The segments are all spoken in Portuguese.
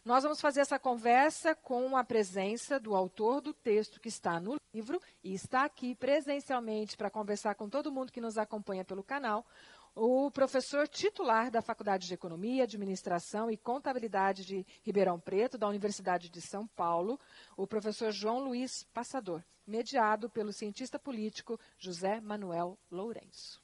Nós vamos fazer essa conversa com a presença do autor do texto que está no livro e está aqui presencialmente para conversar com todo mundo que nos acompanha pelo canal, o professor titular da Faculdade de Economia, Administração e Contabilidade de Ribeirão Preto, da Universidade de São Paulo, o professor João Luiz Passador, mediado pelo cientista político José Manuel Lourenço.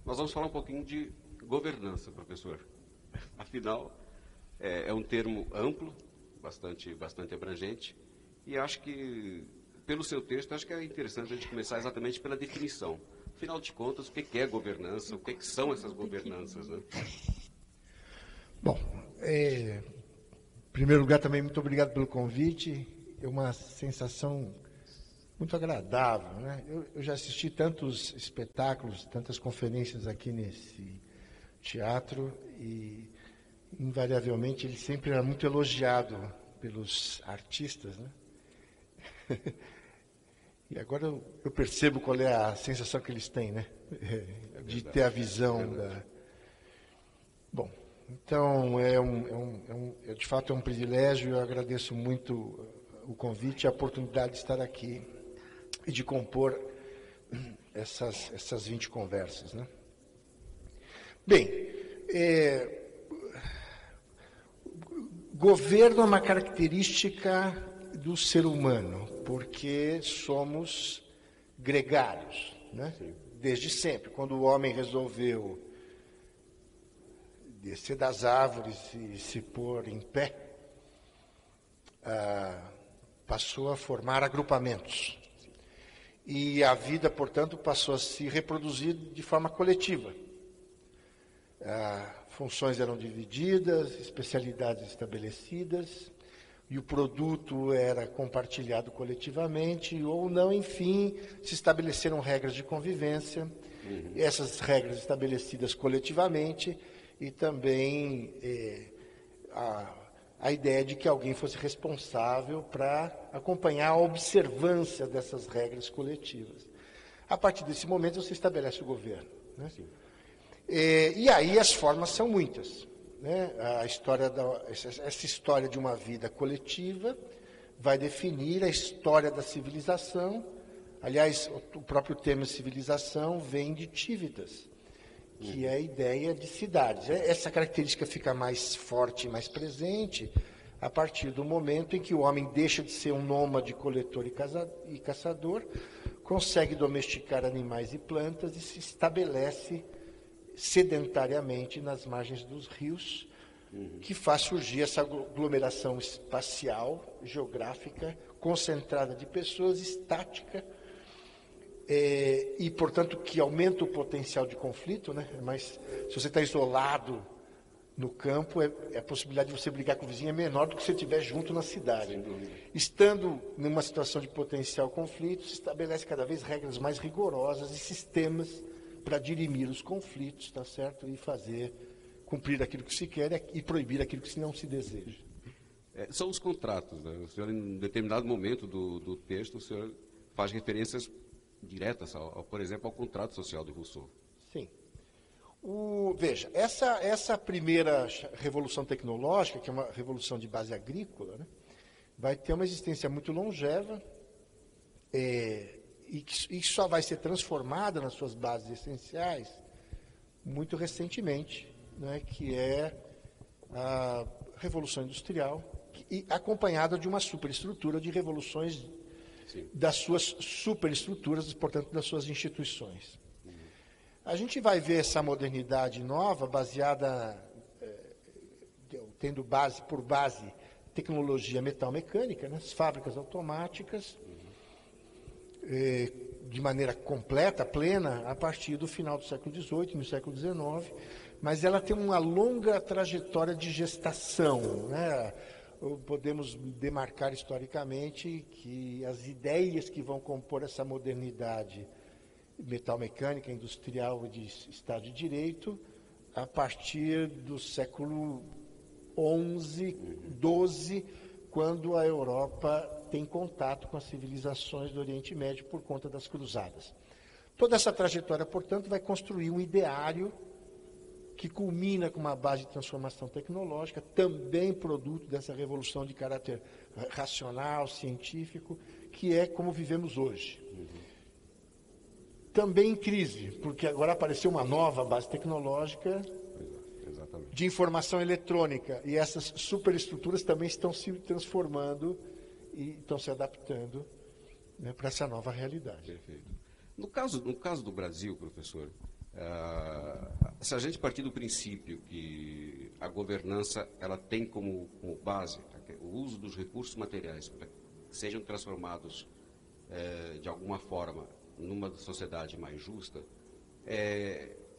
Nós vamos falar um pouquinho de governança, professor. Afinal, é um termo amplo, bastante abrangente, e acho que, pelo seu texto, acho que é interessante a gente começar exatamente pela definição. Afinal de contas, o que é governança, o que são essas governanças, né? Bom, em primeiro lugar, também muito obrigado pelo convite. É uma sensação muito agradável, né? Eu já assisti tantos espetáculos, tantas conferências aqui nesse teatro e, invariavelmente, ele sempre era muito elogiado pelos artistas, né? E agora eu percebo qual é a sensação que eles têm, né? De ter a visão da... Bom, então, de fato, é um privilégio. Eu agradeço muito o convite e a oportunidade de estar aqui e de compor essas 20 conversas, né? Bem, governo é uma característica do ser humano, porque somos gregários, né? Desde sempre. Quando o homem resolveu descer das árvores e se pôr em pé, passou a formar agrupamentos. E a vida, portanto, passou a se reproduzir de forma coletiva. Funções eram divididas, especialidades estabelecidas, e o produto era compartilhado coletivamente, ou não, enfim, se estabeleceram regras de convivência, essas regras estabelecidas coletivamente, e também a ideia de que alguém fosse responsável para acompanhar a observância dessas regras coletivas. A partir desse momento, você estabelece o governo, né? E aí as formas são muitas, né? Essa história de uma vida coletiva vai definir a história da civilização. Aliás, o próprio termo civilização vem de Tívitas, que é a ideia de cidades. Essa característica fica mais forte e mais presente a partir do momento em que o homem deixa de ser um nômade, coletor e caçador, consegue domesticar animais e plantas e se estabelece sedentariamente nas margens dos rios, que faz surgir essa aglomeração espacial, geográfica, concentrada de pessoas, estática, e, portanto, que aumenta o potencial de conflito, né? Mas se você está isolado no campo, a possibilidade de você brigar com o vizinho é menor do que se você estiver junto na cidade. Estando numa situação de potencial conflito, se estabelece cada vez regras mais rigorosas e sistemas para dirimir os conflitos, tá certo? E cumprir aquilo que se quer e proibir aquilo que não se deseja. São os contratos, né? O senhor, em determinado momento do texto, o senhor faz referências diretas, por exemplo, ao contrato social de Rousseau. Sim. Veja, essa primeira revolução tecnológica, que é uma revolução de base agrícola, né, vai ter uma existência muito longeva e que só vai ser transformada nas suas bases essenciais muito recentemente, né, que é a Revolução Industrial, acompanhada de uma superestrutura de revoluções das suas superestruturas, portanto, das suas instituições. A gente vai ver essa modernidade nova, baseada, tendo por base tecnologia metal-mecânica, né, as fábricas automáticas, de maneira completa, plena, a partir do final do século XVIII, no século XIX, mas ela tem uma longa trajetória de gestação, né? Podemos demarcar historicamente que as ideias que vão compor essa modernidade metal-mecânica, industrial e de Estado de Direito, a partir do século XI, XII, quando a Europa tem contato com as civilizações do Oriente Médio por conta das cruzadas. Toda essa trajetória, portanto, vai construir um ideário que culmina com uma base de transformação tecnológica, também produto dessa revolução de caráter racional, científico, que é como vivemos hoje. Também em crise, porque agora apareceu uma nova base tecnológica de informação eletrônica, e essas superestruturas também estão se transformando e estão se adaptando, né, para essa nova realidade. Perfeito. No caso do Brasil, professor, se a gente partir do princípio que a governança ela tem como base o uso dos recursos materiais para que sejam transformados de alguma forma numa sociedade mais justa,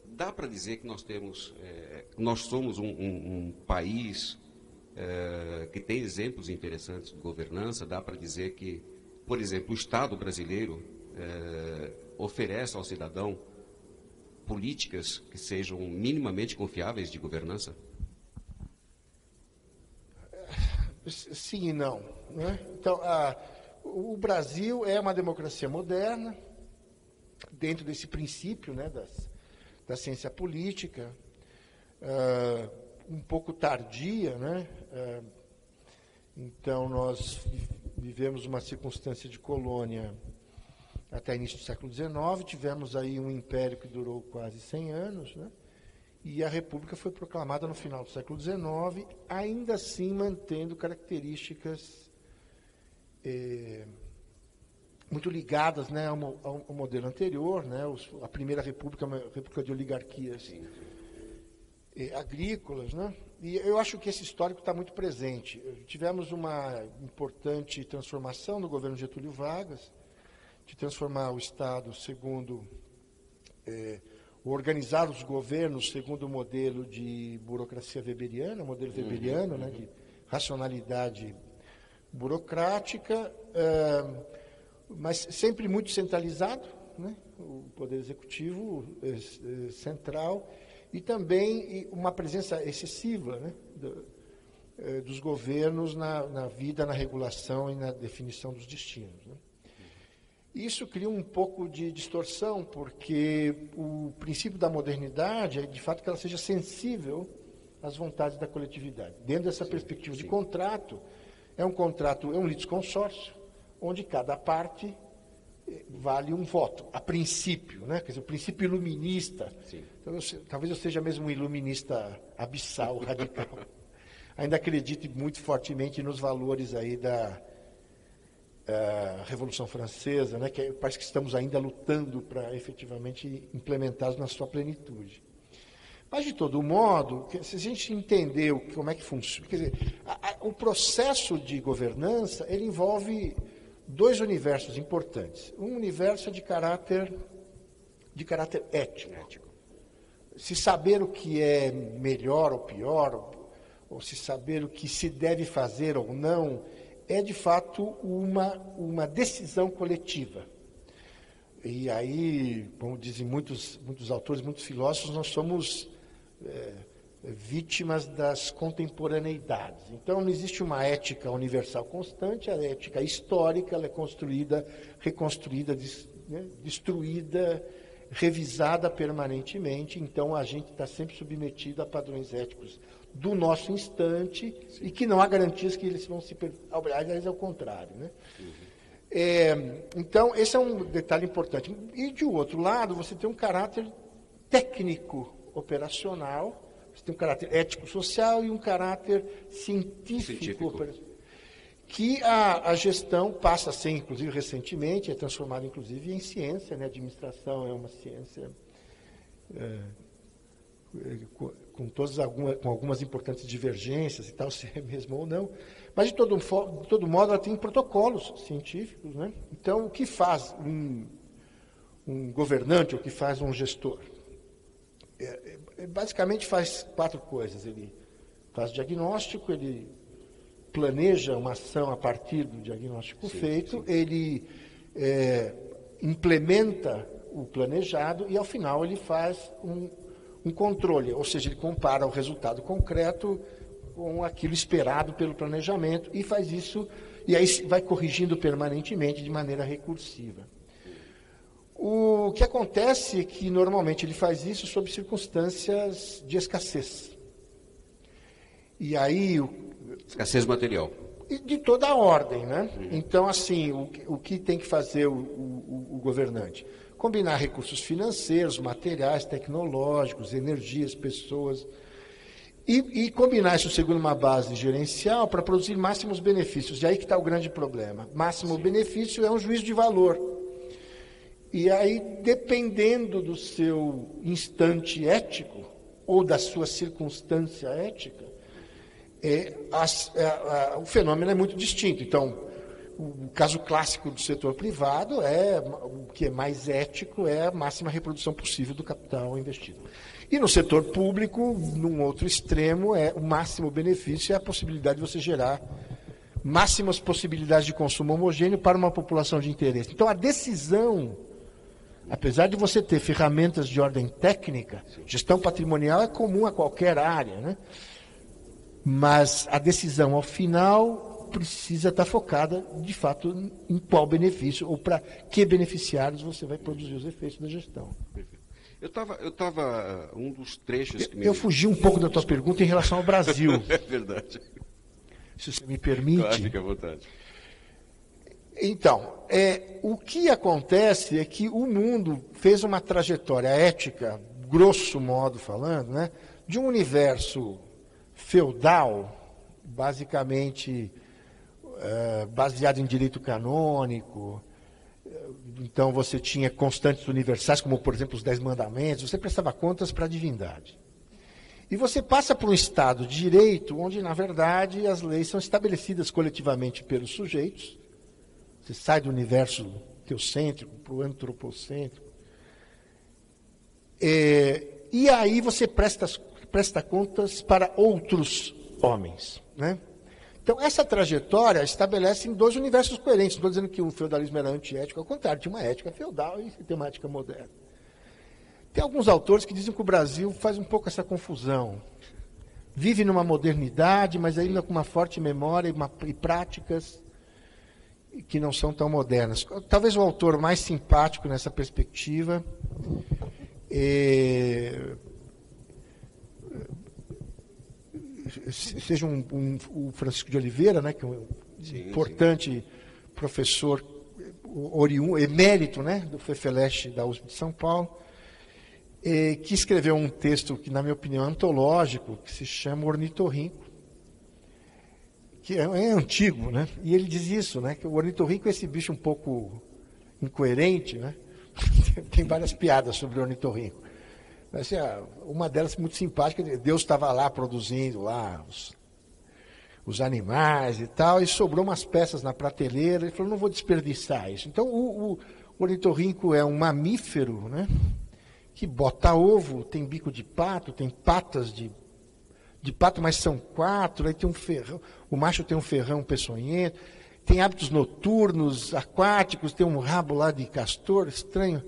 dá para dizer que nós somos um país que tem exemplos interessantes de governança. Dá para dizer que, por exemplo, o Estado brasileiro oferece ao cidadão políticas que sejam minimamente confiáveis de governança? Sim e não, né? Então, o Brasil é uma democracia moderna, dentro desse princípio, né, da ciência política, um pouco tardia, né? Então, nós vivemos uma circunstância de colônia até início do século XIX, tivemos aí um império que durou quase 100 anos, né? E a República foi proclamada no final do século XIX, ainda assim mantendo características muito ligadas, né, ao modelo anterior, né? A primeira República, uma república de oligarquias agrícolas, né? E eu acho que esse histórico está muito presente. Tivemos uma importante transformação no governo Getúlio Vargas, de transformar o Estado segundo, organizar os governos segundo o modelo de burocracia weberiana, modelo weberiano, né, de racionalidade burocrática, mas sempre muito centralizado, né, o Poder Executivo central, e também uma presença excessiva, né, dos governos na vida, na regulação e na definição dos destinos, né. Isso cria um pouco de distorção, porque o princípio da modernidade é, de fato, que ela seja sensível às vontades da coletividade. Dentro dessa perspectiva de contrato, é um litisconsórcio, onde cada parte vale um voto, a princípio, né? Quer dizer, o princípio iluminista. Então, talvez eu seja mesmo um iluminista abissal, radical. Ainda acredito muito fortemente nos valores aí da Revolução Francesa, né, que parece que estamos ainda lutando para efetivamente implementá-los na sua plenitude. Mas, de todo modo, se a gente entender como é que funciona, quer dizer, o processo de governança, ele envolve dois universos importantes. Um universo é de caráter ético. Se saber o que é melhor ou pior, ou se saber o que se deve fazer ou não, é, de fato, uma decisão coletiva. E aí, como dizem muitos autores, muitos filósofos, nós somos vítimas das contemporaneidades. Então, não existe uma ética universal constante, a ética histórica ela é construída, reconstruída, destruída, revisada permanentemente. Então, a gente está sempre submetido a padrões éticos do nosso instante. Sim. E que não há garantias que eles vão se... Aliás, é o contrário, né? Então, esse é um detalhe importante. E, de outro lado, você tem um caráter técnico-operacional, você tem um caráter ético-social e um caráter científico. Que a gestão passa a ser, inclusive, recentemente, é transformada, inclusive, em ciência, né? A administração é uma ciência... com algumas importantes divergências e tal, se é mesmo ou não, mas de todo modo ela tem protocolos científicos, né? Então, o que faz um governante, o que faz um gestor? Basicamente faz 4 coisas. Ele faz diagnóstico, ele planeja uma ação a partir do diagnóstico feito, ele implementa o planejado e, ao final, ele faz um controle, ou seja, ele compara o resultado concreto, com aquilo esperado pelo planejamento e faz isso, e aí vai corrigindo permanentemente de maneira recursiva. O que acontece é que, normalmente, ele faz isso sob circunstâncias de escassez. E aí... Escassez material. De toda a ordem, né? Então, assim, o que tem que fazer o governante? Combinar recursos financeiros, materiais, tecnológicos, energias, pessoas... E combinar isso segundo uma base gerencial para produzir máximos benefícios. E aí que está o grande problema. Máximo benefício é um juízo de valor. E aí, dependendo do seu instante ético, ou da sua circunstância ética, o fenômeno é muito distinto. Então, o caso clássico do setor privado o que é mais ético é a máxima reprodução possível do capital investido. E no setor público, num outro extremo, o máximo benefício é a possibilidade de você gerar máximas possibilidades de consumo homogêneo para uma população de interesse. Então, a decisão, apesar de você ter ferramentas de ordem técnica, gestão patrimonial é comum a qualquer área, né? Mas a decisão, ao final, precisa estar focada, de fato, em qual benefício ou para que beneficiários você vai produzir os efeitos da gestão. Eu estava um dos trechos que eu fugi um pouco da tua pergunta em relação ao Brasil. É verdade. Se você me permite. Claro, fique à vontade. Então, o que acontece é que o mundo fez uma trajetória ética, grosso modo falando, né, de um universo feudal, basicamente baseado em direito canônico. Então, você tinha constantes universais, como, por exemplo, os 10 mandamentos, você prestava contas para a divindade. E você passa para um Estado de direito, onde, na verdade, as leis são estabelecidas coletivamente pelos sujeitos. Você sai do universo teocêntrico para o antropocêntrico. E aí você presta contas para outros homens, né? Então, essa trajetória estabelece em dois universos coerentes. Não estou dizendo que o feudalismo era antiético, ao contrário, tinha uma ética feudal e tem uma ética moderna. Tem alguns autores que dizem que o Brasil faz um pouco essa confusão. Vive numa modernidade, mas ainda com uma forte memória e práticas que não são tão modernas. Talvez o autor mais simpático nessa perspectiva seja o Francisco de Oliveira, né, que é um importante professor emérito, né, do FEFELESH da USP de São Paulo, que escreveu um texto que, na minha opinião, é antológico, que se chama Ornitorrinco, que é antigo, né? E ele diz isso, né, que o ornitorrinco é esse bicho um pouco incoerente, né? Tem várias piadas sobre o ornitorrinco. Assim, uma delas muito simpática, Deus estava lá produzindo lá os animais e tal, e sobrou umas peças na prateleira, ele falou, não vou desperdiçar isso. Então, o ornitorrinco é um mamífero, né, que bota ovo, tem bico de pato, tem patas de pato, mas são 4, aí tem um ferrão, o macho tem um ferrão peçonhento, tem hábitos noturnos, aquáticos, tem um rabo lá de castor, estranho.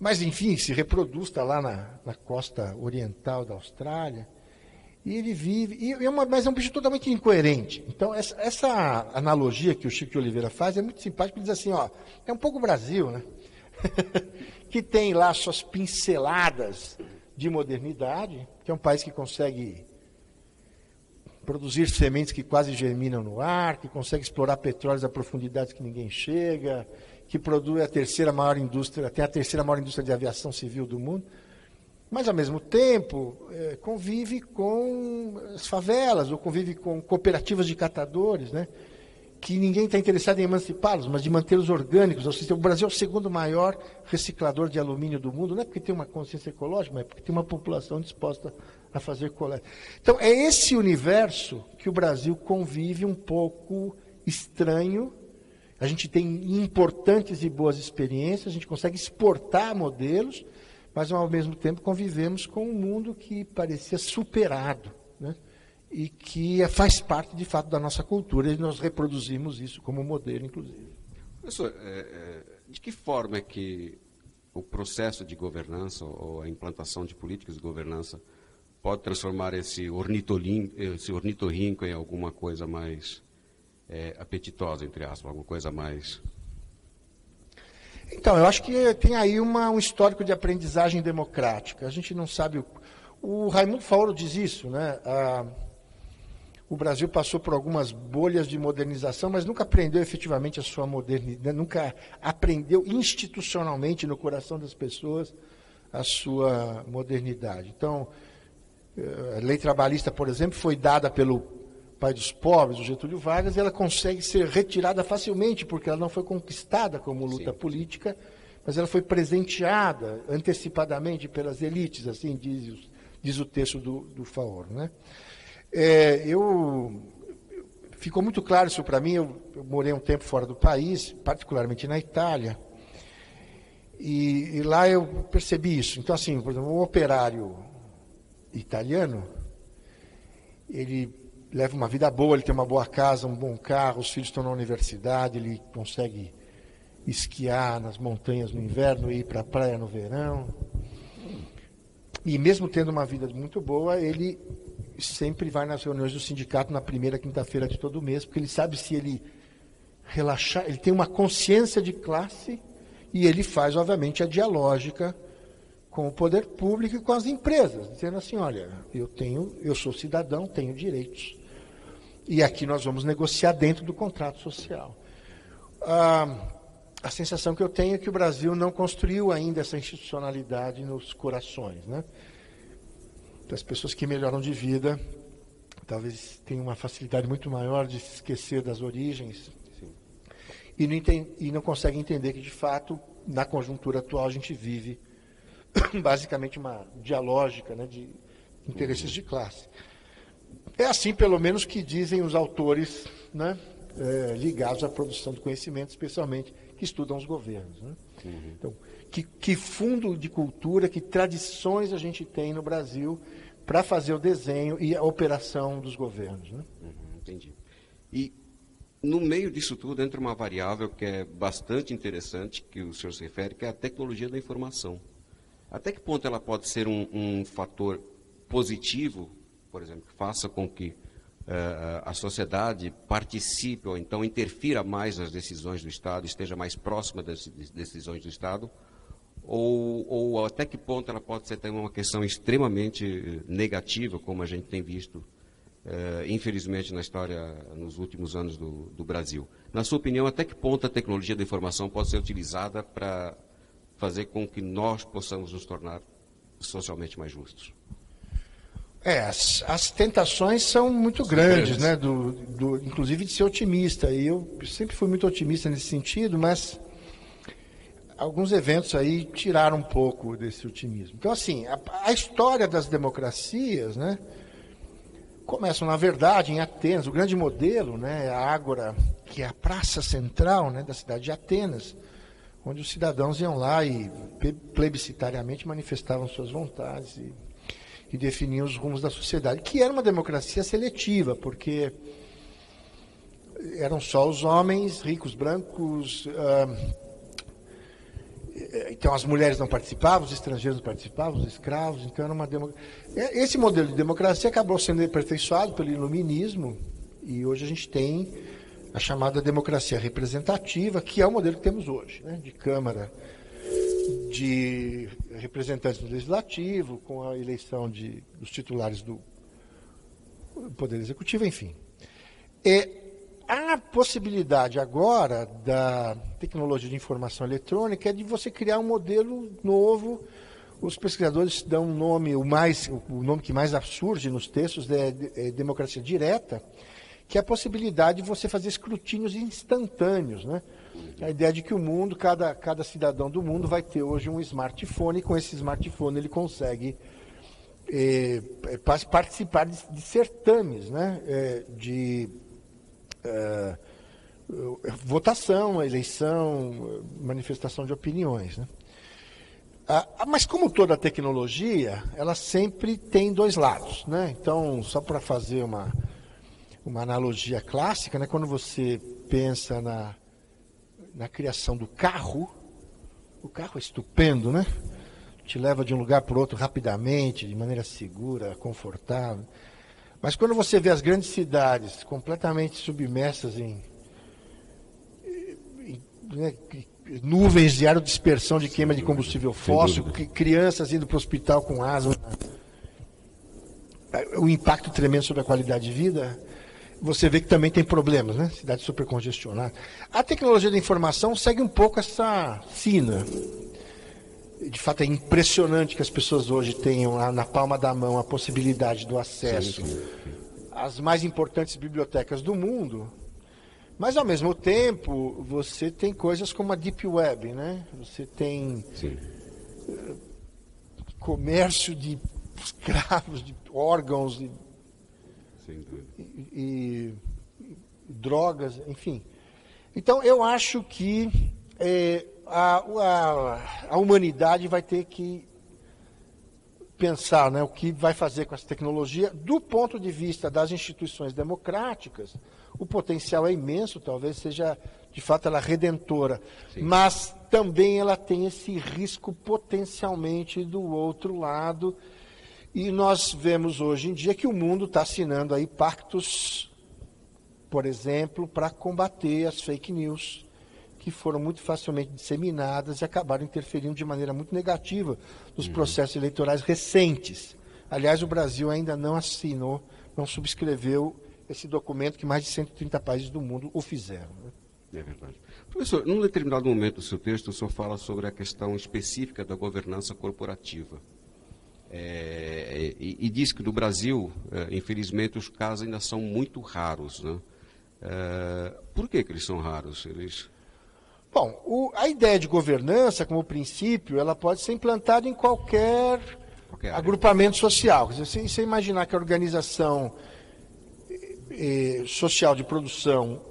Mas, enfim, se reproduz, está lá na costa oriental da Austrália, e ele vive, mas é um bicho totalmente incoerente. Então, essa analogia que o Chico de Oliveira faz é muito simpática, ele diz assim, é um pouco o Brasil, né? Que tem lá suas pinceladas de modernidade, que é um país que consegue produzir sementes que quase germinam no ar, que consegue explorar petróleos a profundidades que ninguém chega, que produz a terceira maior indústria, tem a terceira maior indústria de aviação civil do mundo, mas, ao mesmo tempo, convive com as favelas, ou convive com cooperativas de catadores, né, que ninguém está interessado em emancipá-los, mas de mantê-los orgânicos. Ou seja, o Brasil é o segundo maior reciclador de alumínio do mundo, não é porque tem uma consciência ecológica, mas é porque tem uma população disposta a fazer coleta. Então, é esse universo que o Brasil convive um pouco estranho. A gente tem importantes e boas experiências, a gente consegue exportar modelos, mas, ao mesmo tempo, convivemos com um mundo que parecia superado, né? E que faz parte, de fato, da nossa cultura, e nós reproduzimos isso como modelo, inclusive. Professor, de que forma é que o processo de governança ou a implantação de políticas de governança pode transformar esse ornitorrinco em alguma coisa mais apetitosa, entre aspas, alguma coisa mais... Então, eu acho que tem aí um histórico de aprendizagem democrática. A gente não sabe... O Raimundo Faoro diz isso, né? O Brasil passou por algumas bolhas de modernização, mas nunca aprendeu efetivamente a sua modernidade, nunca aprendeu institucionalmente no coração das pessoas a sua modernidade. Então, a lei trabalhista, por exemplo, foi dada pelo pai dos pobres, o Getúlio Vargas, e ela consegue ser retirada facilmente, porque ela não foi conquistada como luta política, mas ela foi presenteada antecipadamente pelas elites, assim diz o texto do Faoro, né? Ficou muito claro isso para mim. Eu morei um tempo fora do país, particularmente na Itália, e lá eu percebi isso. Então, assim, por exemplo, um operário italiano, ele leva uma vida boa, ele tem uma boa casa, um bom carro, os filhos estão na universidade, ele consegue esquiar nas montanhas no inverno e ir para a praia no verão. E mesmo tendo uma vida muito boa, ele sempre vai nas reuniões do sindicato na primeira quinta-feira de todo mês, porque ele sabe, se ele relaxar, ele tem uma consciência de classe, e ele faz, obviamente, a dialógica com o poder público e com as empresas, dizendo assim: olha, eu sou cidadão, tenho direitos, e aqui nós vamos negociar dentro do contrato social. A sensação que eu tenho é que o Brasil não construiu ainda essa institucionalidade nos corações, né? As pessoas que melhoram de vida talvez tenham uma facilidade muito maior de se esquecer das origens e não conseguem entender que, de fato, na conjuntura atual, a gente vive basicamente uma dialógica, né, de interesses de classe. É assim, pelo menos, que dizem os autores, né, ligados à produção de conhecimento, especialmente, que estudam os governos, né? Então, que fundo de cultura, que tradições a gente tem no Brasil para fazer o desenho e a operação dos governos, né? Entendi. E no meio disso tudo entra uma variável que é bastante interessante, que o senhor se refere, que é a tecnologia da informação. Até que ponto ela pode ser um fator positivo, por exemplo, que faça com que a sociedade participe ou então interfira mais nas decisões do Estado, esteja mais próxima das decisões do Estado, ou até que ponto ela pode ser também uma questão extremamente negativa, como a gente tem visto, infelizmente, na história, nos últimos anos do Brasil. Na sua opinião, até que ponto a tecnologia da informação pode ser utilizada para fazer com que nós possamos nos tornar socialmente mais justos? As tentações são muito grandes, né? Inclusive de ser otimista. E eu sempre fui muito otimista nesse sentido, mas alguns eventos aí tiraram um pouco desse otimismo. Então, assim, a história das democracias, né, começam, na verdade, em Atenas. O grande modelo, né, a Ágora, que é a praça central, né, da cidade de Atenas, onde os cidadãos iam lá e plebiscitariamente manifestavam suas vontades e definiam os rumos da sociedade, que era uma democracia seletiva, porque eram só os homens ricos, brancos, então as mulheres não participavam, os estrangeiros não participavam, os escravos, então era uma democracia. Esse modelo de democracia acabou sendo aperfeiçoado pelo iluminismo, e hoje a gente tem a chamada democracia representativa, que é o modelo que temos hoje, né, de Câmara de representantes do Legislativo, com a eleição dos titulares do Poder Executivo, enfim. A possibilidade agora da tecnologia de informação eletrônica é de você criar um modelo novo. Os pesquisadores dão um nome, o nome que mais surge nos textos é democracia direta, que é a possibilidade de você fazer escrutínios instantâneos, né? A ideia de que o mundo, cada cidadão do mundo vai ter hoje um smartphone, e com esse smartphone ele consegue participar de certames, né? De votação, eleição, manifestação de opiniões, né? Mas como toda tecnologia, ela sempre tem dois lados, né? Então, só para fazer uma analogia clássica, né? Quando você pensa na criação do carro, o carro é estupendo, né? te leva de um lugar para o outro rapidamente, de maneira segura, confortável. Mas quando você vê as grandes cidades completamente submersas em né, nuvens de aerodispersão de queima de combustível fóssil, crianças indo para o hospital com asma, o impacto tremendo sobre a qualidade de vida, você vê que também tem problemas, né? Cidade super congestionada. A tecnologia da informação segue um pouco essa sina. De fato, é impressionante que as pessoas hoje tenham na palma da mão a possibilidade do acesso às mais importantes bibliotecas do mundo. Mas, ao mesmo tempo, você tem coisas como a Deep Web, né? Você tem comércio de escravos, de órgãos e drogas, enfim. Então, eu acho que a humanidade vai ter que pensar, né, o que vai fazer com essa tecnologia. Do ponto de vista das instituições democráticas, o potencial é imenso, talvez seja, de fato, ela redentora. Sim. Mas também ela tem esse risco potencialmente do outro lado. E nós vemos hoje em dia que o mundo está assinando aí pactos, por exemplo, para combater as fake news, que foram muito facilmente disseminadas e acabaram interferindo de maneira muito negativa nos processos eleitorais recentes. Aliás, o Brasil ainda não assinou, não subscreveu esse documento que mais de 130 países do mundo o fizeram. Né? É verdade. Professor, num determinado momento do seu texto, o senhor fala sobre a questão específica da governança corporativa. E diz que no Brasil, infelizmente, os casos ainda são muito raros. Né? Por que eles são raros? Bom, a ideia de governança, como princípio, ela pode ser implantada em qualquer agrupamento social. Quer dizer, se você imaginar que a organização social de produção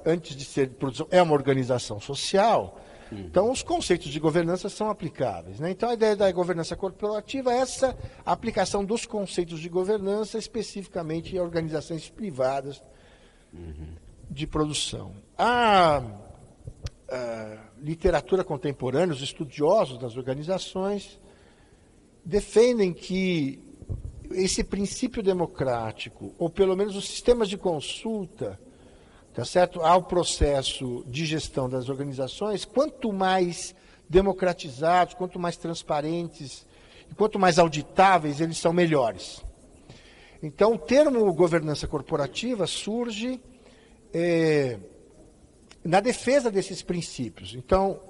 antes de ser de produção, é uma organização social, então os conceitos de governança são aplicáveis. Né? Então a ideia da governança corporativa é essa aplicação dos conceitos de governança especificamente em organizações privadas de produção. A literatura contemporânea, os estudiosos das organizações, defendem que esse princípio democrático, ou pelo menos os sistemas de consulta, tá certo, ao processo de gestão das organizações, quanto mais democratizados, quanto mais transparentes, e quanto mais auditáveis, eles são melhores. Então, o termo governança corporativa surge na defesa desses princípios. Então,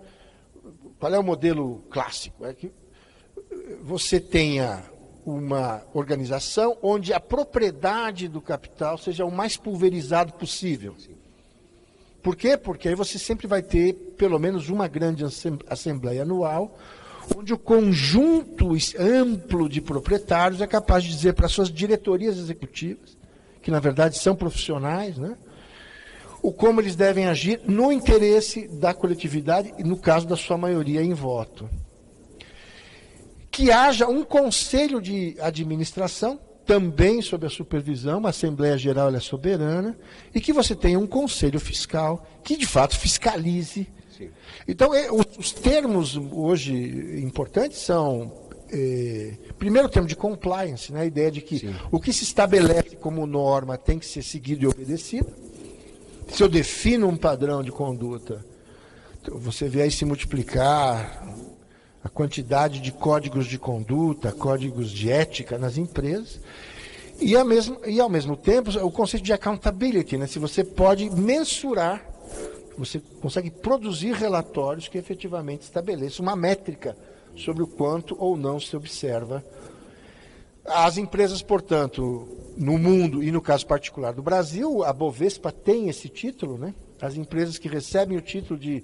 qual é o modelo clássico? É que você tenha uma organização onde a propriedade do capital seja o mais pulverizado possível. Por quê? Porque aí você sempre vai ter pelo menos uma grande assembleia anual, onde o conjunto amplo de proprietários é capaz de dizer para suas diretorias executivas, que na verdade são profissionais, né, como eles devem agir no interesse da coletividade, e no caso da sua maioria em voto. Que haja um conselho de administração, também sob a supervisão, uma Assembleia Geral ela é soberana, e que você tenha um conselho fiscal que, de fato, fiscalize. Sim. Então, os termos hoje importantes são, primeiro o termo de compliance, né, a ideia de que o que se estabelece como norma tem que ser seguido e obedecido. Se eu defino um padrão de conduta, você vê aí se multiplicar a quantidade de códigos de conduta, códigos de ética nas empresas, e ao mesmo tempo o conceito de accountability, né? Se você pode mensurar, você consegue produzir relatórios que efetivamente estabeleçam uma métrica sobre o quanto ou não se observa. As empresas, portanto, no mundo e no caso particular do Brasil, a Bovespa tem esse título, né? As empresas que recebem o título de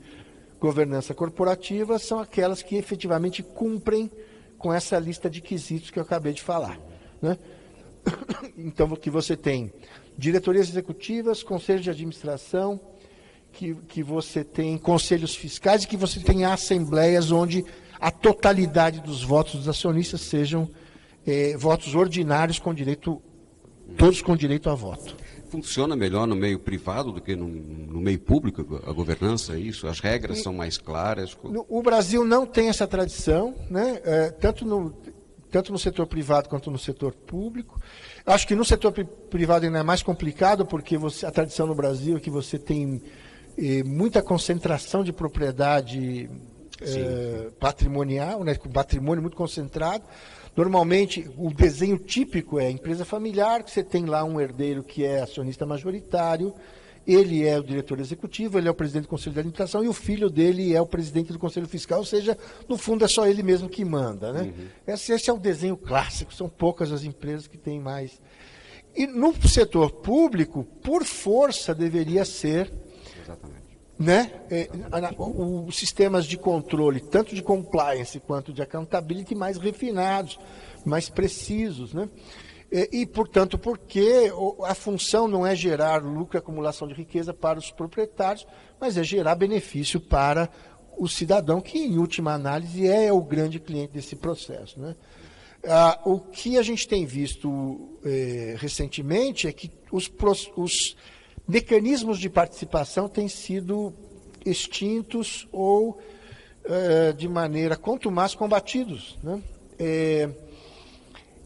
governança corporativa são aquelas que efetivamente cumprem com essa lista de quesitos que eu acabei de falar. Né? Então, que você tem diretorias executivas, conselhos de administração, que você tem conselhos fiscais e que você tem assembleias onde a totalidade dos votos dos acionistas sejam votos ordinários com direito, todos com direito a voto. funciona melhor no meio privado do que no meio público, a governança, é isso? As regras são mais claras? O Brasil não tem essa tradição, né? Tanto no setor privado quanto no setor público. Acho que no setor privado ainda é mais complicado, porque a tradição no Brasil é que você tem muita concentração de propriedade patrimonial, né? Com patrimônio muito concentrado. Normalmente, o desenho típico é a empresa familiar, que você tem lá um herdeiro que é acionista majoritário, ele é o diretor executivo, ele é o presidente do conselho de administração e o filho dele é o presidente do conselho fiscal, ou seja, no fundo é só ele mesmo que manda, né? Esse é o desenho clássico, são poucas as empresas que têm mais. E no setor público, por força, deveria ser... Exatamente. Né? Os sistemas de controle, tanto de compliance quanto de accountability, mais refinados, mais precisos. Né? Portanto, porque a função não é gerar lucro e acumulação de riqueza para os proprietários, mas é gerar benefício para o cidadão, que, em última análise, é o grande cliente desse processo. Né? O que a gente tem visto recentemente é que os mecanismos de participação têm sido extintos ou, de maneira contumaz, combatidos. Né?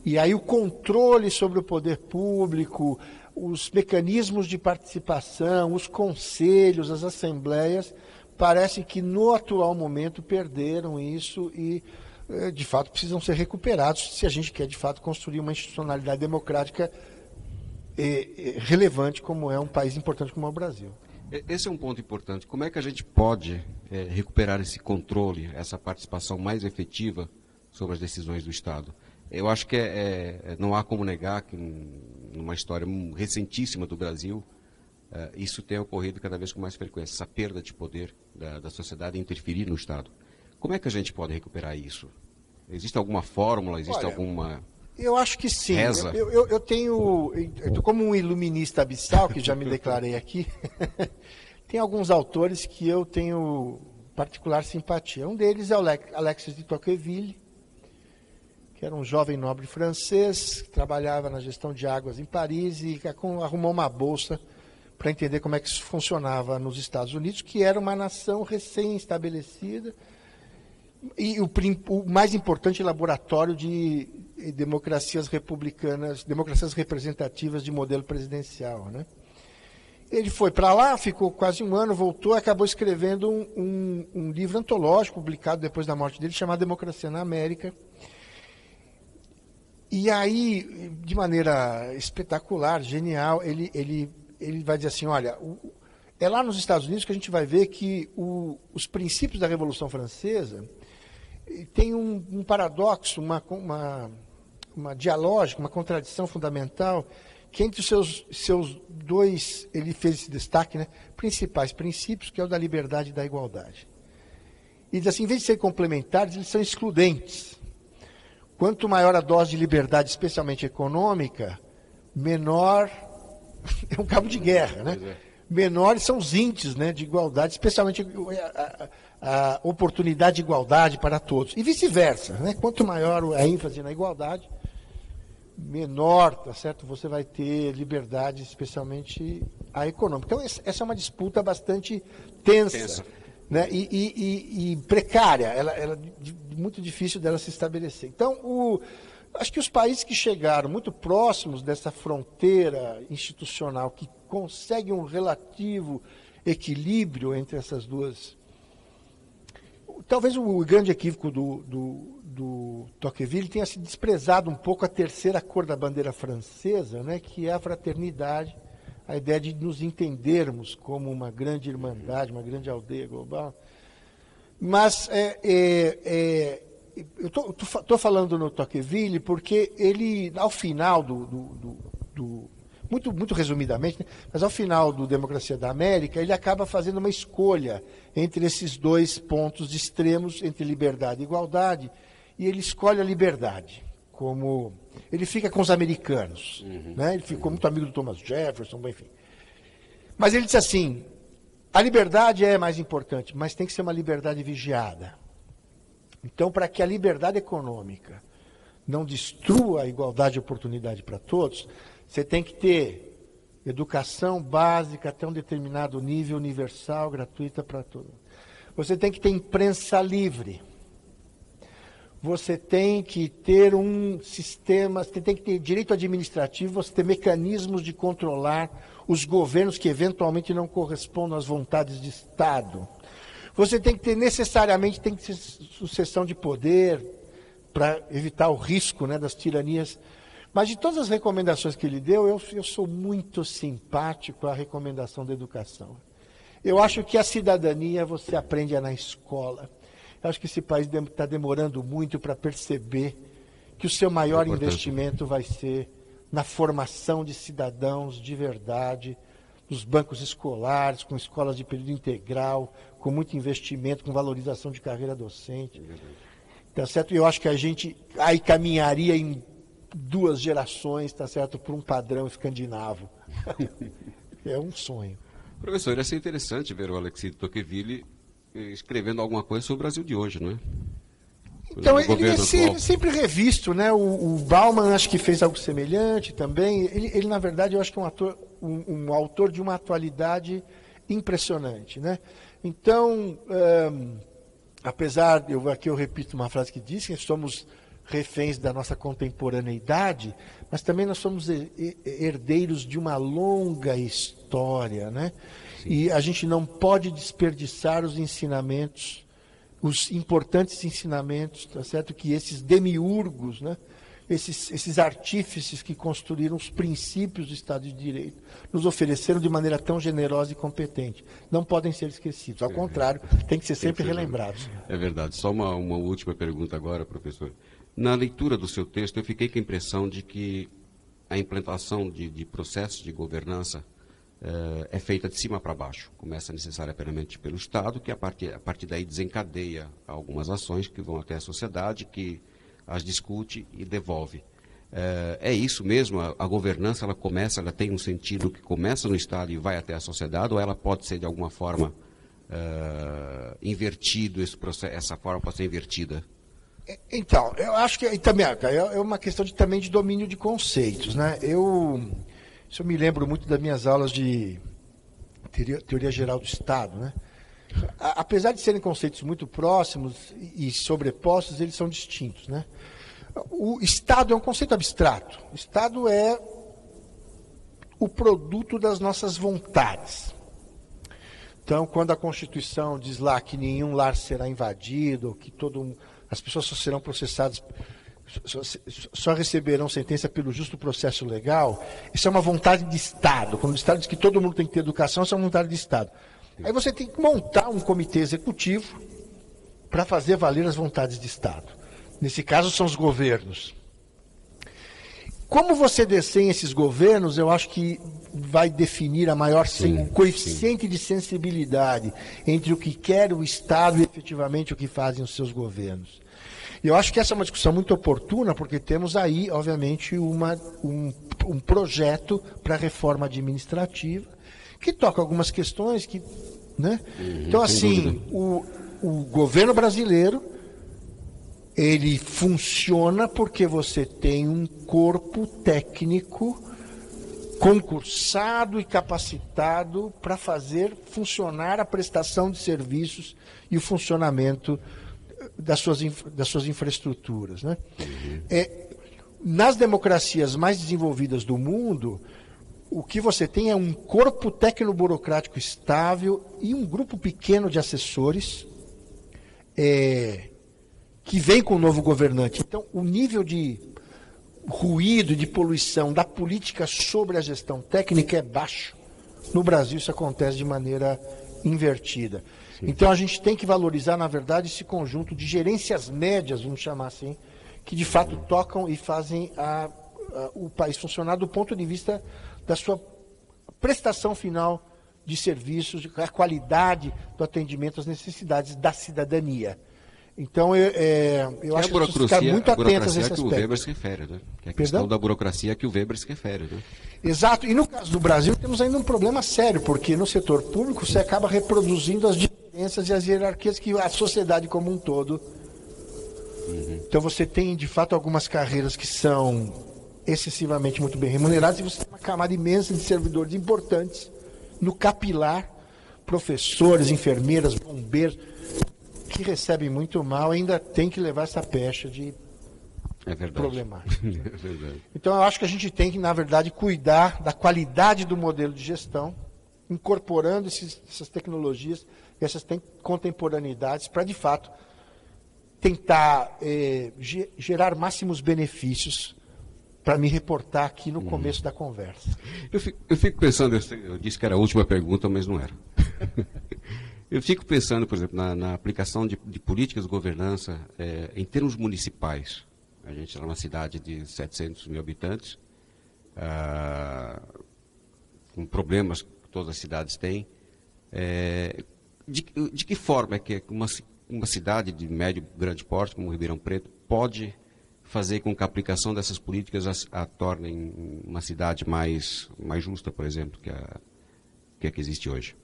E aí o controle sobre o poder público, os mecanismos de participação, os conselhos, as assembleias, parece que no atual momento perderam isso e, de fato, precisam ser recuperados se a gente quer, de fato, construir uma institucionalidade democrática relevante, como é um país importante como é o Brasil. Esse é um ponto importante. Como é que a gente pode recuperar esse controle, essa participação mais efetiva sobre as decisões do Estado? Eu acho que não há como negar que, numa história recentíssima do Brasil, isso tem ocorrido cada vez com mais frequência, essa perda de poder da sociedade interferir no Estado. Como é que a gente pode recuperar isso? Existe alguma fórmula, existe alguma... Eu acho que sim. Reza. Eu estou como um iluminista abissal, que já me declarei aqui. Tem alguns autores que eu tenho particular simpatia. Um deles é o Alexis de Tocqueville, que era um jovem nobre francês, que trabalhava na gestão de águas em Paris e arrumou uma bolsa para entender como é que isso funcionava nos Estados Unidos, que era uma nação recém-estabelecida e o mais importante laboratório de democracias republicanas, democracias representativas de modelo presidencial. Né? Ele foi para lá, ficou quase um ano, voltou e acabou escrevendo um livro antológico, publicado depois da morte dele, chamado Democracia na América. E aí, de maneira espetacular, genial, ele vai dizer assim, olha, é lá nos Estados Unidos que a gente vai ver que os princípios da Revolução Francesa tem um paradoxo, uma dialógica, uma contradição fundamental, que entre os seus dois, ele fez esse destaque, né, principais princípios, que é o da liberdade e da igualdade. E diz assim, em vez de serem complementares, eles são excludentes. Quanto maior a dose de liberdade, especialmente econômica, menor é um cabo de guerra, né? Menores são os índices, né, de igualdade, especialmente a oportunidade de igualdade para todos. E vice-versa, né? Quanto maior a ênfase na igualdade, menor, tá certo? Você vai ter liberdade, especialmente a econômica. Então, essa é uma disputa bastante tensa. Né? E precária, ela muito difícil dela se estabelecer. Então, acho que os países que chegaram muito próximos dessa fronteira institucional, que conseguem um relativo equilíbrio entre essas duas... Talvez o grande equívoco do Tocqueville tenha se desprezado um pouco a terceira cor da bandeira francesa, né, que é a fraternidade, a ideia de nos entendermos como uma grande irmandade, uma grande aldeia global. Mas eu estou falando no Tocqueville porque ele, ao final muito resumidamente, né, mas ao final do Democracia da América, ele acaba fazendo uma escolha entre esses dois pontos extremos, entre liberdade e igualdade, e ele escolhe a liberdade. Ele fica com os americanos, né? Ele ficou muito amigo do Thomas Jefferson, enfim. Mas ele disse assim, a liberdade é mais importante, mas tem que ser uma liberdade vigiada. Então, para que a liberdade econômica não destrua a igualdade de oportunidade para todos, você tem que ter Educação básica até um determinado nível, universal, gratuita para todos. Você tem que ter imprensa livre. Você tem que ter um sistema, você tem que ter direito administrativo, você tem mecanismos de controlar os governos que eventualmente não correspondam às vontades de Estado. Você tem que ter, necessariamente, tem que ter sucessão de poder para evitar o risco, né, das tiranias. Mas de todas as recomendações que ele deu, eu sou muito simpático à recomendação da educação. Eu acho que a cidadania você aprende na escola. Eu acho que esse país está demorando muito para perceber que o seu maior investimento vai ser na formação de cidadãos de verdade, nos bancos escolares, com escolas de período integral, com muito investimento, com valorização de carreira docente. Tá certo? E eu acho que a gente aí caminharia em 2 gerações, tá certo, por um padrão escandinavo. É um sonho. Professor, ia ser interessante ver o Alexis de Tocqueville escrevendo alguma coisa sobre o Brasil de hoje, não é? Então, ele é sempre revisto, né? O Bauman acho que fez algo semelhante também. Ele na verdade, eu acho que é um autor de uma atualidade impressionante, né? Então, apesar, aqui eu repito uma frase que diz que somos reféns da nossa contemporaneidade, mas também nós somos herdeiros de uma longa história, né? Sim. E a gente não pode desperdiçar os ensinamentos, os importantes ensinamentos, tá certo? Que esses demiurgos, né? Esses artífices que construíram os princípios do Estado de Direito, nos ofereceram de maneira tão generosa e competente. Não podem ser esquecidos. Ao contrário, tem que ser sempre relembrados. É verdade. Só uma última pergunta agora, professor. Na leitura do seu texto, eu fiquei com a impressão de que a implantação de processos de governança é feita de cima para baixo. Começa necessariamente pelo Estado, que a partir daí desencadeia algumas ações que vão até a sociedade, que as discute e devolve. É isso mesmo? A governança, ela tem um sentido que começa no Estado e vai até a sociedade, ou ela pode ser de alguma forma invertido, essa forma pode ser invertida? Então, eu acho que também é uma questão também de domínio de conceitos, né? Isso eu me lembro muito das minhas aulas de teoria geral do Estado, né? Apesar de serem conceitos muito próximos e sobrepostos, eles são distintos, né? O Estado é um conceito abstrato. O Estado é o produto das nossas vontades. Então, quando a Constituição diz lá que nenhum lar será invadido, que as pessoas só serão processadas, só receberão sentença pelo justo processo legal, isso é uma vontade de Estado. Quando o Estado diz que todo mundo tem que ter educação, isso é uma vontade de Estado. Aí você tem que montar um comitê executivo para fazer valer as vontades de Estado. Nesse caso, são os governos. Como você desenha esses governos, eu acho que vai definir o coeficiente de sensibilidade entre o que quer o Estado e efetivamente o que fazem os seus governos. E eu acho que essa é uma discussão muito oportuna, porque temos aí, obviamente, um projeto para a reforma administrativa, que toca algumas questões que, né? Então, assim, o governo brasileiro, ele funciona porque você tem um corpo técnico concursado e capacitado para fazer funcionar a prestação de serviços e o funcionamento das suas infraestruturas, né? Nas democracias mais desenvolvidas do mundo, o que você tem é um corpo tecnoburocrático estável e um grupo pequeno de assessores que vem com o novo governante. Então, o nível de ruído, de poluição da política sobre a gestão técnica é baixo. No Brasil, isso acontece de maneira invertida. Sim. Então, a gente tem que valorizar, na verdade, esse conjunto de gerências médias, vamos chamar assim, que de fato tocam e fazem o país funcionar do ponto de vista da sua prestação final de serviços, a qualidade do atendimento às necessidades da cidadania. Então, eu acho que temos que ficar muito atentos a esse aspecto. Que o Weber se refere, né? Que é a questão da burocracia que o Weber se refere, né? Exato. E no caso do Brasil, temos ainda um problema sério, porque no setor público você acaba reproduzindo as diferenças e as hierarquias que a sociedade como um todo. Então, você tem, de fato, algumas carreiras que são excessivamente muito bem remunerados, e você tem uma camada imensa de servidores importantes no capilar, professores, enfermeiras, bombeiros, que recebem muito mal, ainda tem que levar essa pecha de problemática. É verdade. Então, eu acho que a gente tem que, na verdade, cuidar da qualidade do modelo de gestão, incorporando essas tecnologias e essas contemporaneidades para, de fato, tentar gerar máximos benefícios para me reportar aqui no começo da conversa. Eu fico pensando, eu disse que era a última pergunta, mas não era. Eu fico pensando, por exemplo, na aplicação de políticas de governança em termos municipais. A gente está numa cidade de 700 mil habitantes, com problemas que todas as cidades têm. De que forma é que uma cidade de médio, grande porte, como Ribeirão Preto, pode fazer com que a aplicação dessas políticas a tornem uma cidade mais justa, por exemplo, que a que existe hoje?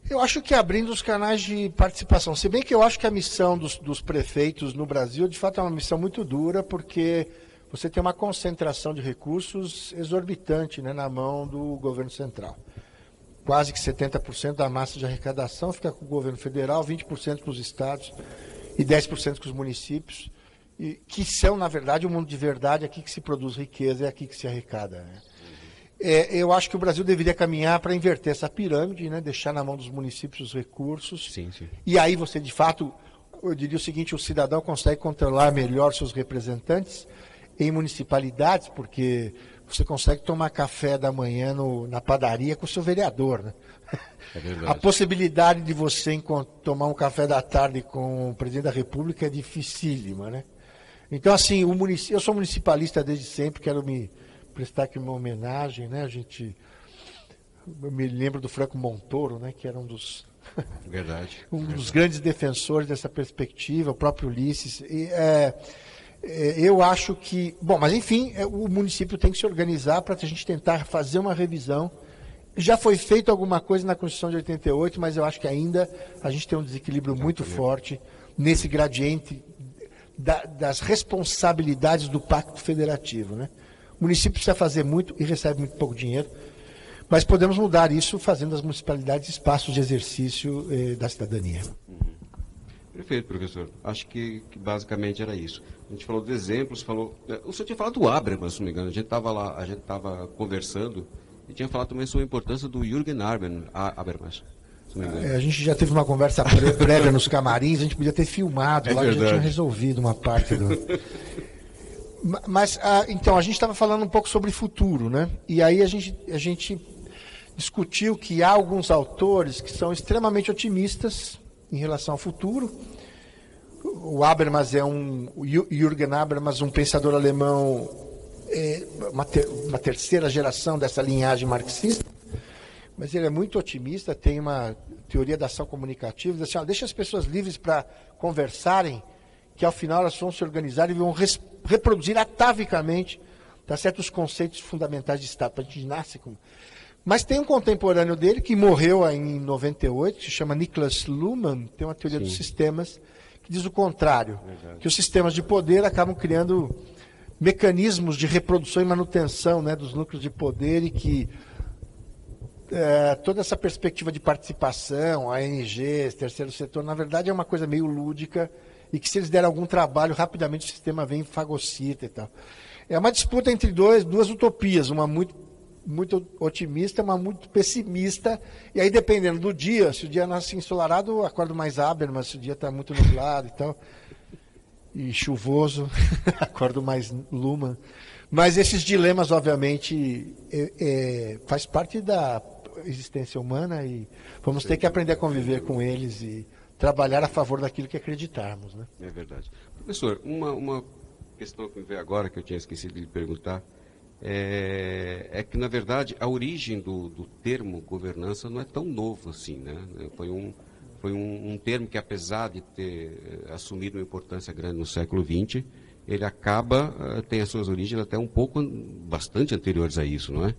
Eu acho que abrindo os canais de participação, se bem que eu acho que a missão dos prefeitos no Brasil, de fato, é uma missão muito dura, porque você tem uma concentração de recursos exorbitante, né, na mão do governo central. Quase que 70% da massa de arrecadação fica com o governo federal, 20% com os estados e 10% com os municípios, que são, na verdade, o mundo de verdade, aqui que se produz riqueza, é aqui que se arrecada, né? Eu acho que o Brasil deveria caminhar para inverter essa pirâmide, né? Deixar na mão dos municípios os recursos. Sim, sim. E aí você, de fato, eu diria o seguinte, o cidadão consegue controlar melhor seus representantes em municipalidades, porque você consegue tomar café da manhã na padaria com o seu vereador, né? É verdade. A possibilidade de você tomar um café da tarde com o presidente da República é dificílima, né? Então, assim, eu sou municipalista desde sempre, quero me prestar aqui uma homenagem, né? Eu me lembro do Franco Montoro, né? Que era um dos grandes defensores dessa perspectiva, o próprio Ulisses. Eu acho que, bom, mas enfim, o município tem que se organizar para a gente tentar fazer uma revisão. Já foi feito alguma coisa na Constituição de 88, mas eu acho que ainda a gente tem um desequilíbrio muito forte nesse gradiente das responsabilidades do Pacto Federativo, né? O município precisa fazer muito e recebe muito pouco dinheiro, mas podemos mudar isso fazendo das municipalidades espaços de exercício da cidadania. Perfeito, professor. Acho que basicamente era isso. A gente falou de exemplos, o senhor tinha falado do Habermas, se não me engano. A gente estava conversando e tinha falado também sobre a importância do Jürgen Habermas. A gente já teve uma conversa prévia nos camarins, a gente podia ter filmado, lá já tinha resolvido uma parte do... Mas, então, a gente estava falando um pouco sobre futuro, né? E aí a gente discutiu que há alguns autores que são extremamente otimistas em relação ao futuro. O Habermas o Jürgen Habermas, um pensador alemão, uma terceira geração dessa linhagem marxista, mas ele é muito otimista, tem uma teoria da ação comunicativa, diz assim, deixa as pessoas livres para conversarem, que ao final elas vão se organizar e vão reproduzir atavicamente, tá certo, os conceitos fundamentais de Estado. A gente nasce com... Mas tem um contemporâneo dele, que morreu em 98, que se chama Niklas Luhmann, tem uma teoria dos sistemas, que diz o contrário, que os sistemas de poder acabam criando mecanismos de reprodução e manutenção, né, dos núcleos de poder, e que toda essa perspectiva de participação, ONGs, terceiro setor, na verdade é uma coisa meio lúdica, e que se eles derem algum trabalho, rapidamente o sistema vem e fagocita e tal. É uma disputa entre duas utopias, uma muito otimista, uma muito pessimista, e aí dependendo do dia, se o dia nasce ensolarado, eu acordo mais Habermas, se o dia está muito nublado e tal, e chuvoso, acordo mais Luhmann. Mas esses dilemas, obviamente, faz parte da existência humana e vamos ter que aprender a conviver com eles e trabalhar a favor daquilo que acreditarmos, né? É verdade. Professor, uma questão que me veio agora, que eu tinha esquecido de lhe perguntar, é que, na verdade, a origem do termo governança não é tão novo assim, né? Foi um termo que, apesar de ter assumido uma importância grande no século XX, ele tem as suas origens até bastante anteriores a isso, não é?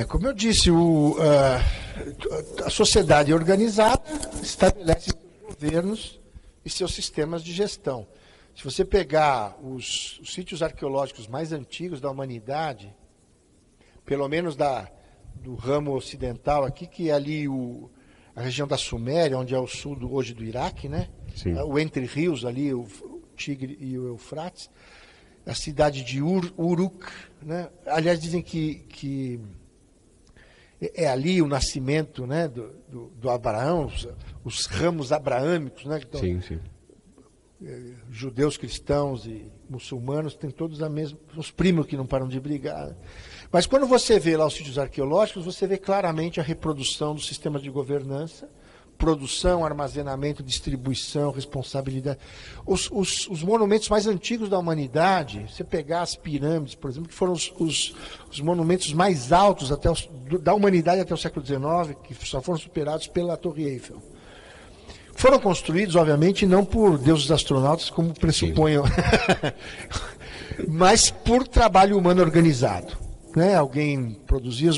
Como eu disse, a sociedade organizada estabelece seus governos e seus sistemas de gestão. Se você pegar os sítios arqueológicos mais antigos da humanidade, pelo menos do ramo ocidental aqui, que é ali a região da Suméria, onde é o sul hoje do Iraque, né? Sim. O Entre Rios ali, o Tigre e o Eufrates, a cidade de Uruk, né? Aliás, dizem que é ali o nascimento, né, do Abraão, os ramos abraâmicos, né? Então, Sim, sim. Judeus, cristãos e muçulmanos têm todos a mesma, os primos que não param de brigar. Né? Mas quando você vê lá os sítios arqueológicos, você vê claramente a reprodução do sistema de governança, produção, armazenamento, distribuição, responsabilidade. Os monumentos mais antigos da humanidade, você pegar as pirâmides, por exemplo, que foram os monumentos mais altos da humanidade até o século XIX, que só foram superados pela Torre Eiffel. Foram construídos, obviamente, não por deuses astronautas, como pressuponham, mas por trabalho humano organizado. Né? Alguém produzia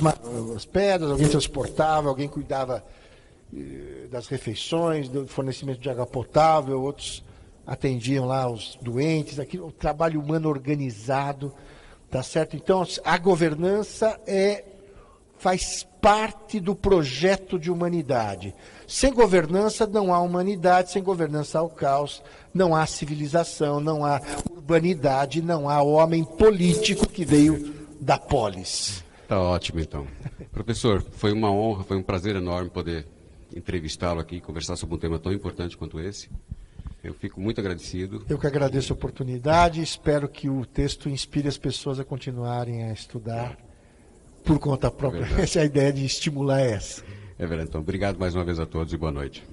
as pedras, alguém transportava, alguém cuidava das refeições, do fornecimento de água potável, outros atendiam lá os doentes, o trabalho humano organizado, tá certo? Então, a governança faz parte do projeto de humanidade. Sem governança não há humanidade, sem governança há o caos, não há civilização, não há urbanidade, não há homem político que veio da polis. Tá ótimo, então. Professor, foi uma honra, foi um prazer enorme poder entrevistá-lo aqui, conversar sobre um tema tão importante quanto esse. Eu fico muito agradecido. Eu que agradeço a oportunidade e espero que o texto inspire as pessoas a continuarem a estudar por conta própria. Essa é a ideia de estimular essa. É verdade, então. Obrigado mais uma vez a todos e boa noite.